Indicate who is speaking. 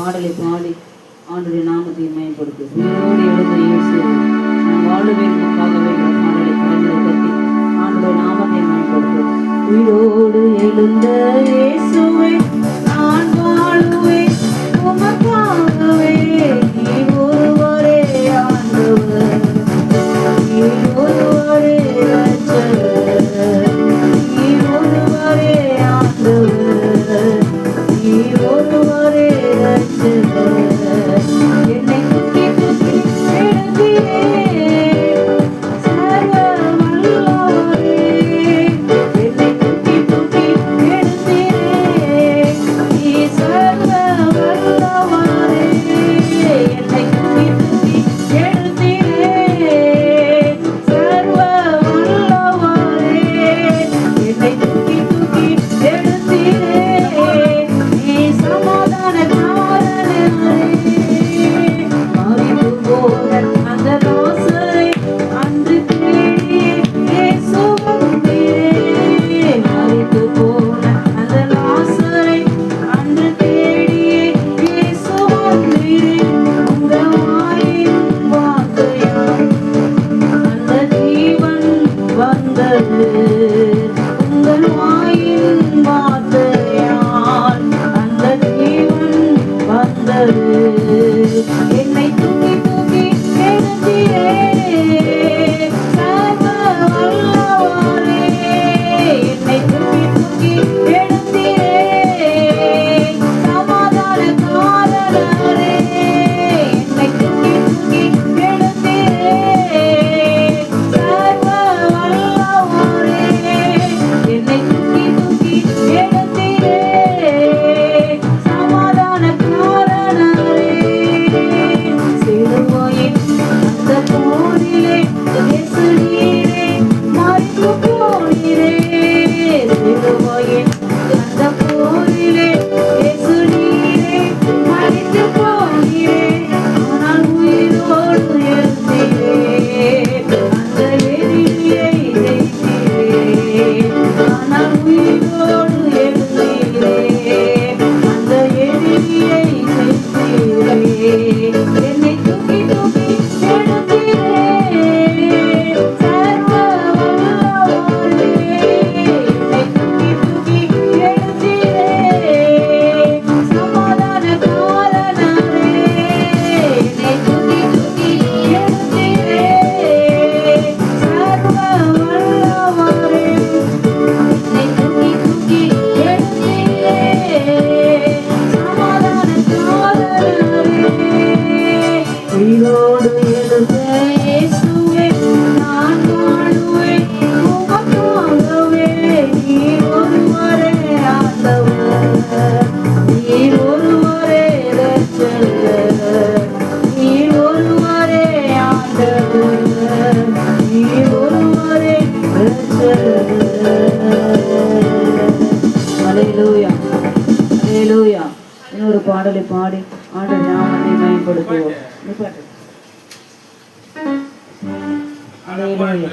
Speaker 1: பாடலை பாடி ஆண்டுடைய நாமத்தை மேம்படுத்து. உயிரோடு எழுந்த இயேசு நான் வாழுவேன் உமக்காகவே பாடலை கரங்களை கட்டி ஆண்டுடைய நாமத்தை மேம்படுத்து. உயிரோடு எழுந்த இயேசுவே நான் வாழுவேன் உமக்காகவே, நீ ஒருவரே ஆண்டவர், நீ ஒருவரே ரட்சகர், நீ ஒருவரே ஆண்டவர், நீ ஒருவரே ரட்சகர். என்னை தூக்கி தூக்கி எடுத்தீரே சர்வ வல்லவரே, என்னை தூக்கி தூக்கி எடுத்தீரே நீ சர்வ வல்லவரே, என்னை தூக்கி தூக்கி எடுத்தீரே சர்வ வல்லவரே, என்னை தூக்கி தூக்கி எடுத்தீரே நீ சமாதான காரணரே. மறித்து போன அந்த லாசரை அன்று தேடியே இயேசு வந்தீரே, மறித்து போன அந்த லாசரை அன்று தேடியே இயேசு வந்தீரே. உங்க வாயின் வார்த்தையால் அந்த ஜீவன் வந்தது, உங்கள் வாயின் வார்த்தையால் அந்த ஜீவன் வந்தது. என்னை தூக்கி தூக்கி எடுத்தீரே சர்வ வல்லவரே, என்னை தூக்கி தூக்கி எடுத்தீரே சமாதான காரணரே, என்னை தூக்கி தூக்கி எடுத்தீரே சர்வ வல்லவரே, என்னை தூக்கி தூக்கி எடுத்தீரே சமாதான காரணரே. சிலுவையின் அந்த போரிலே இயேசு நீரே மரித்து போனீரே, சிலுவையின் அந்த போரிலே இயேசு நீரே மரித்து போனீரே, ஆனால் உயிரோடு எழுந்தீரே அந்த எதிரியை ஜெயித்தீரே, ஆனால் உயிரோடு எழுந்தீரே அந்த எதிரியை ஜெயித்தீரே. என்னை தூக்கி தூக்கி எடுத்தீரே சர்வ வல்லவரே, என்னை தூக்கி தூக்கி எடுத்தீரே சமாதான காரணரே, என்னை தூக்கி தூக்கி எடுத்தீரே சர்வ வல்லவரே, என்னை தூக்கி தூக்கி எடுத்தீரே சமாதான காரணரே. உயிரோடு எழுந்த இயேசுவே நான் வாழுவேன் உமக்காகவே, நீ ஒருவரே ஆண்டவர், நீ ஒருவரே ரட்சகர், நீ ஒருவரே ஆண்டவர், நீ ஒருவரே ரட்சகர். அல்லேலூயா அல்லேலூயா. இன்னொரு பாடலை பாடி ஆண்டவர் நாமத்தை மேம்படுத்துவோம். அல்லேலூயா.